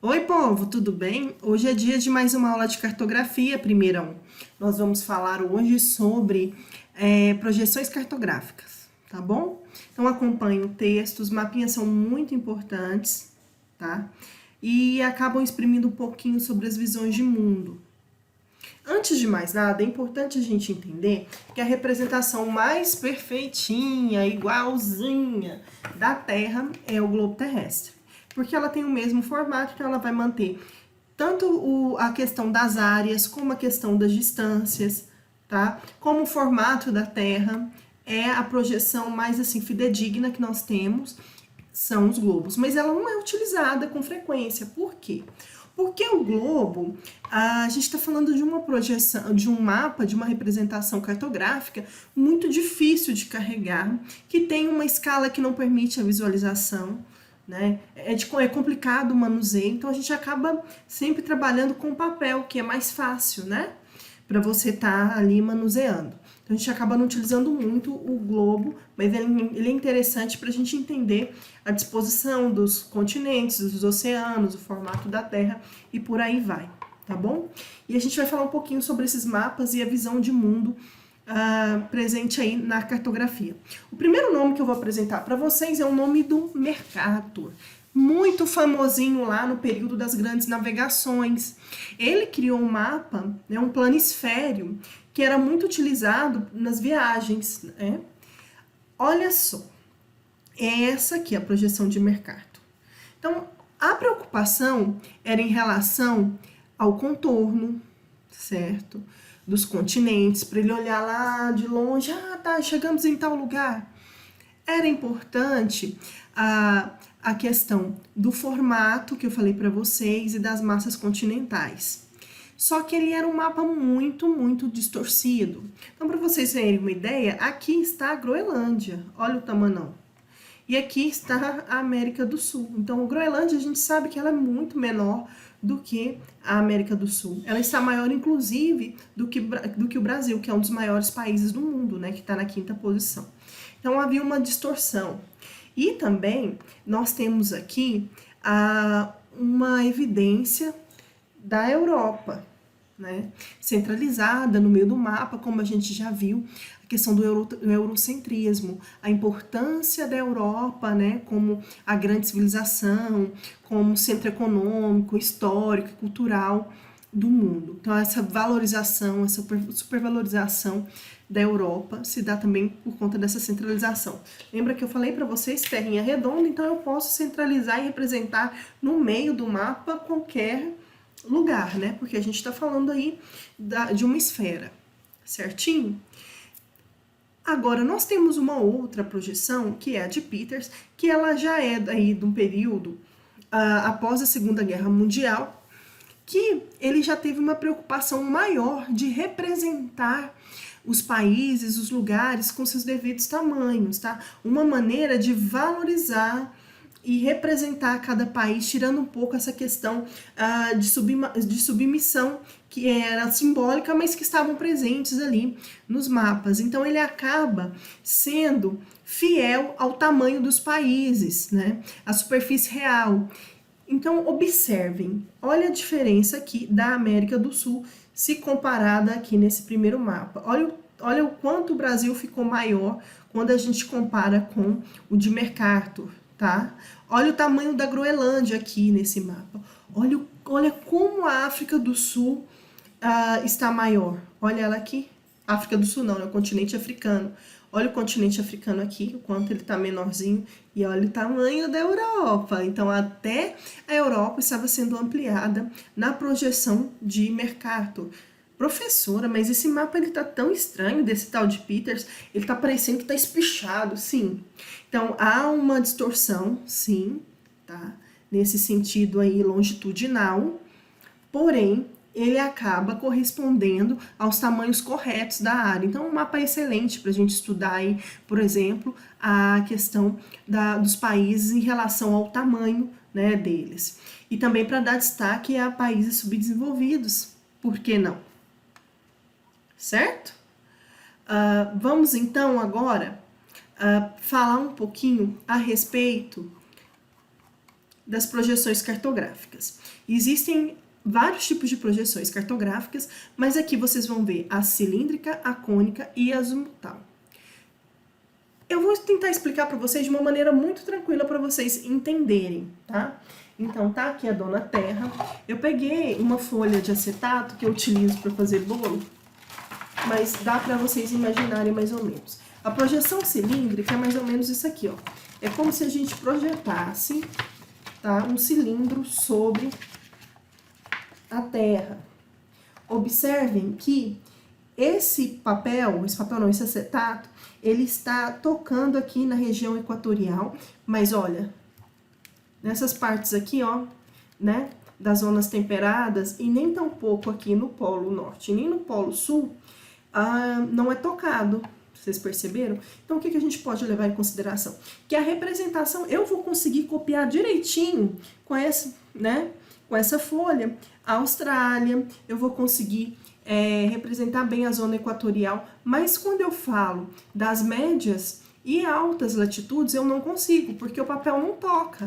Oi, povo, tudo bem? Hoje é dia de mais uma aula de cartografia, primeirão. Nós vamos falar hoje sobre projeções cartográficas, tá bom? Então acompanhe o texto, os mapinhas são muito importantes, tá? E acabam exprimindo um pouquinho sobre as visões de mundo. Antes de mais nada, é importante a gente entender que a representação mais perfeitinha, igualzinha da Terra é o globo terrestre. Porque ela tem o mesmo formato, então ela vai manter tanto a questão das áreas, como a questão das distâncias, tá? Como o formato da Terra é a projeção mais assim fidedigna que nós temos, são os globos, mas ela não é utilizada com frequência. Por quê? Porque o globo, a gente está falando de uma projeção, de um mapa, de uma representação cartográfica muito difícil de carregar, que tem uma escala que não permite a visualização, né? É complicado o manuseio, então a gente acaba sempre trabalhando com papel, que é mais fácil, né? Para você estar ali manuseando. Então a gente acaba não utilizando muito o globo, mas ele é interessante para a gente entender a disposição dos continentes, dos oceanos, o formato da Terra e por aí vai, tá bom? E a gente vai falar um pouquinho sobre esses mapas e a visão de mundo presente aí na cartografia. O primeiro nome que eu vou apresentar para vocês é o nome do Mercator, muito famosinho lá no período das grandes navegações. Ele criou um mapa, né, um planisfério, que era muito utilizado nas viagens, né? Olha só, essa aqui é a projeção de Mercator. Então, a preocupação era em relação ao contorno, certo? Dos continentes, para ele olhar lá de longe, tá, chegamos em tal lugar. Era importante a questão do formato que eu falei para vocês e das massas continentais. Só que ele era um mapa muito distorcido. Então, para vocês terem uma ideia, aqui está a Groenlândia. Olha o tamanho. E aqui está a América do Sul. Então, a Groenlândia, a gente sabe que ela é muito menor do que a América do Sul. Ela está maior, inclusive, do que o Brasil, que é um dos maiores países do mundo, né? Que está na 5ª posição. Então, havia uma distorção. E também, nós temos aqui uma evidência da Europa, né? Centralizada no meio do mapa, como a gente já viu, a questão do eurocentrismo, a importância da Europa, né, como a grande civilização, como centro econômico, histórico, cultural do mundo. Então, essa valorização, essa supervalorização da Europa se dá também por conta dessa centralização. Lembra que eu falei para vocês, terrinha redonda, então eu posso centralizar e representar no meio do mapa qualquer lugar, né? Porque a gente está falando aí de uma esfera, certinho? Agora, nós temos uma outra projeção, que é a de Peters, que ela já é daí de um período após a Segunda Guerra Mundial, que ele já teve uma preocupação maior de representar os países, os lugares com seus devidos tamanhos, tá? Uma maneira de valorizar e representar cada país, tirando um pouco essa questão de submissão, que era simbólica, mas que estavam presentes ali nos mapas. Então, ele acaba sendo fiel ao tamanho dos países, né? A superfície real. Então, observem, olha a diferença aqui da América do Sul, se comparada aqui nesse primeiro mapa. Olha o quanto o Brasil ficou maior quando a gente compara com o de Mercator, tá? Olha o tamanho da Groenlândia aqui nesse mapa. Olha como a África do Sul está maior. Olha ela aqui. África do Sul não, é o continente africano. Olha o continente africano aqui, o quanto ele está menorzinho. E olha o tamanho da Europa. Então, até a Europa estava sendo ampliada na projeção de Mercator. Professora, mas esse mapa ele tá tão estranho desse tal de Peters, ele tá parecendo que tá espichado, sim. Então, há uma distorção, sim, tá? Nesse sentido aí longitudinal, porém, ele acaba correspondendo aos tamanhos corretos da área. Então, um mapa é excelente para a gente estudar aí, por exemplo, a questão dos países em relação ao tamanho, né, deles. E também para dar destaque a países subdesenvolvidos. Por que não? Certo? Vamos então agora falar um pouquinho a respeito das projeções cartográficas. Existem vários tipos de projeções cartográficas, mas aqui vocês vão ver a cilíndrica, a cônica e a azimutal. Eu vou tentar explicar para vocês de uma maneira muito tranquila para vocês entenderem, tá? Então, tá aqui a Dona Terra. Eu peguei uma folha de acetato que eu utilizo para fazer bolo, mas dá para vocês imaginarem mais ou menos. A projeção cilíndrica é mais ou menos isso aqui, ó. É como se a gente projetasse, tá, um cilindro sobre a Terra. Observem que esse acetato, ele está tocando aqui na região equatorial, mas olha, nessas partes aqui, ó, né, das zonas temperadas e nem tão pouco aqui no Polo Norte, nem no Polo Sul, não é tocado. Vocês perceberam? Então, o que a gente pode levar em consideração? Que a representação, eu vou conseguir copiar direitinho com essa, né, com essa folha, a Austrália, eu vou conseguir representar bem a zona equatorial, mas quando eu falo das médias e altas latitudes, eu não consigo, porque o papel não toca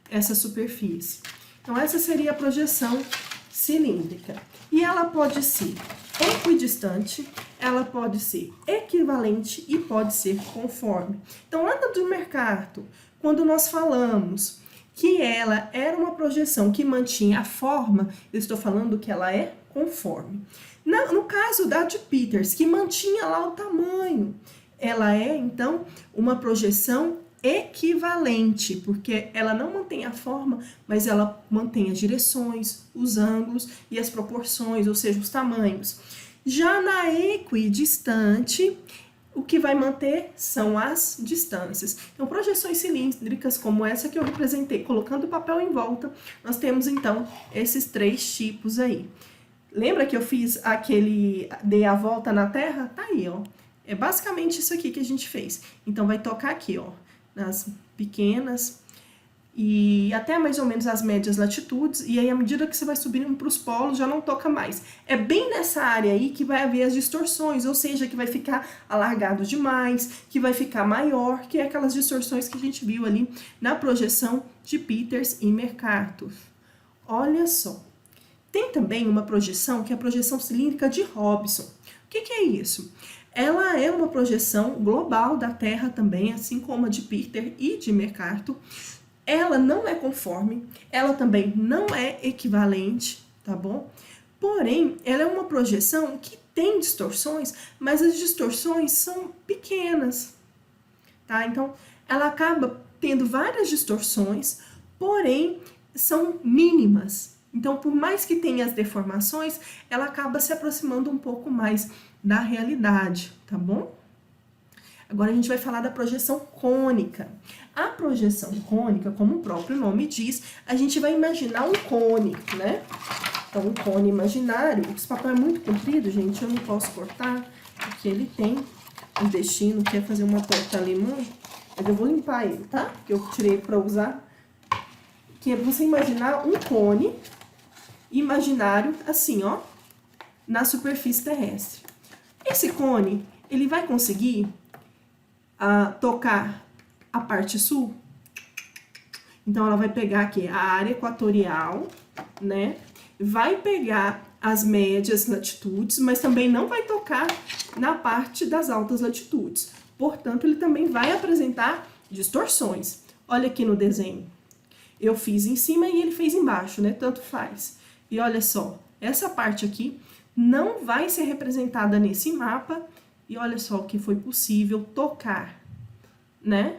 essa superfície. Então, essa seria a projeção cilíndrica. E ela pode ser equidistante, ela pode ser equivalente e pode ser conforme. Então, lá do Mercator, quando nós falamos que ela era uma projeção que mantinha a forma, eu estou falando que ela é conforme. No caso da de Peters, que mantinha lá o tamanho, ela é, então, uma projeção equivalente, porque ela não mantém a forma, mas ela mantém as direções, os ângulos e as proporções, ou seja, os tamanhos. Já na equidistante, o que vai manter são as distâncias. Então, projeções cilíndricas como essa que eu representei, colocando o papel em volta, nós temos, então, esses 3 tipos aí. Lembra que eu fiz dei a volta na Terra? Tá aí, ó. É basicamente isso aqui que a gente fez. Então, vai tocar aqui, ó, nas pequenas e até mais ou menos as médias latitudes, e aí à medida que você vai subindo para os polos, já não toca mais. É bem nessa área aí que vai haver as distorções, ou seja, que vai ficar alargado demais, que vai ficar maior, que é aquelas distorções que a gente viu ali na projeção de Peters e Mercator. Olha só. Tem também uma projeção, que é a projeção cilíndrica de Robson. O que é isso? Ela é uma projeção global da Terra também, assim como a de Peters e de Mercator. Ela não é conforme, ela também não é equivalente, tá bom? Porém, ela é uma projeção que tem distorções, mas as distorções são pequenas, tá? Então, ela acaba tendo várias distorções, porém, são mínimas. Então, por mais que tenha as deformações, ela acaba se aproximando um pouco mais da realidade, tá bom? Agora a gente vai falar da projeção cônica. A projeção cônica, como o próprio nome diz, a gente vai imaginar um cone, né? Então, um cone imaginário. Esse papel é muito comprido, gente, eu não posso cortar, porque ele tem um destino que é fazer uma torta limão. Mas eu vou limpar ele, tá? Que eu tirei para usar. Que é você imaginar um cone imaginário, assim, ó, na superfície terrestre. Esse cone, ele vai conseguir tocar a parte sul? Então, ela vai pegar aqui a área equatorial, né? Vai pegar as médias latitudes, mas também não vai tocar na parte das altas latitudes. Portanto, ele também vai apresentar distorções. Olha aqui no desenho. Eu fiz em cima e ele fez embaixo, né? Tanto faz. E olha só, essa parte aqui não vai ser representada nesse mapa. E olha só o que foi possível tocar, né?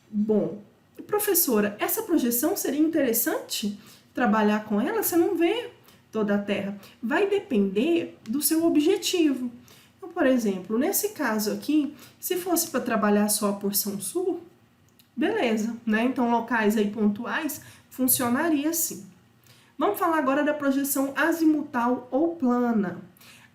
Bom, professora, essa projeção seria interessante trabalhar com ela? Você não vê toda a Terra. Vai depender do seu objetivo. Então, por exemplo, nesse caso aqui, se fosse para trabalhar só a porção sul, beleza, né? Então, locais aí pontuais, funcionaria assim. Vamos falar agora da projeção azimutal ou plana.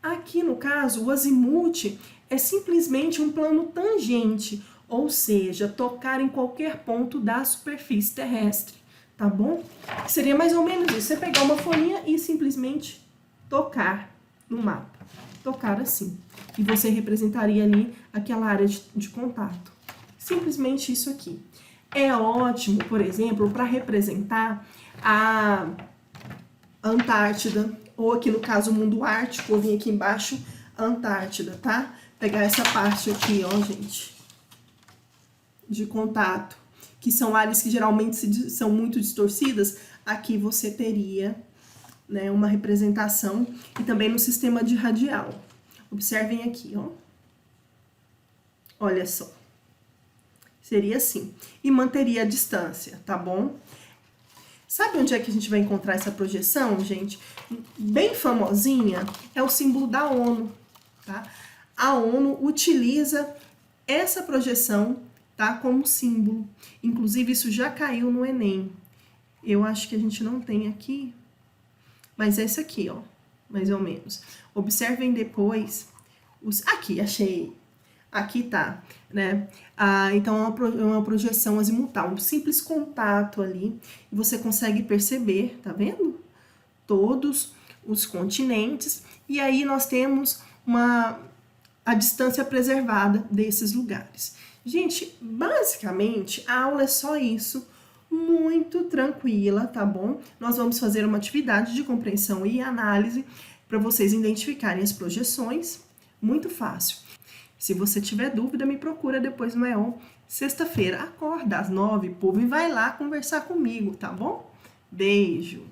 Aqui, no caso, o azimute é simplesmente um plano tangente, ou seja, tocar em qualquer ponto da superfície terrestre, tá bom? Seria mais ou menos isso, você pegar uma folhinha e simplesmente tocar no mapa. Tocar assim. E você representaria ali aquela área de contato. Simplesmente isso aqui. É ótimo, por exemplo, para representar a Antártida, ou aqui no caso o mundo ártico, eu vim aqui embaixo, Antártida, tá? Pegar essa parte aqui, ó, gente, de contato, que são áreas que geralmente são muito distorcidas, aqui você teria, né, uma representação, e também no sistema de radial. Observem aqui, ó. Olha só. Seria assim. E manteria a distância, tá bom? Sabe onde é que a gente vai encontrar essa projeção, gente? Bem famosinha, é o símbolo da ONU, tá? A ONU utiliza essa projeção, tá, como símbolo. Inclusive, isso já caiu no Enem. Eu acho que a gente não tem aqui, mas é esse aqui, ó, mais ou menos. Observem depois aqui, achei. Aqui tá, né? Então é uma projeção azimutal, um simples contato ali, e você consegue perceber, tá vendo? Todos os continentes, e aí nós temos a distância preservada desses lugares. Gente, basicamente a aula é só isso, muito tranquila, tá bom? Nós vamos fazer uma atividade de compreensão e análise para vocês identificarem as projeções, muito fácil. Se você tiver dúvida, me procura depois no EON. Sexta-feira, acorda às 9, povo, e vai lá conversar comigo, tá bom? Beijo!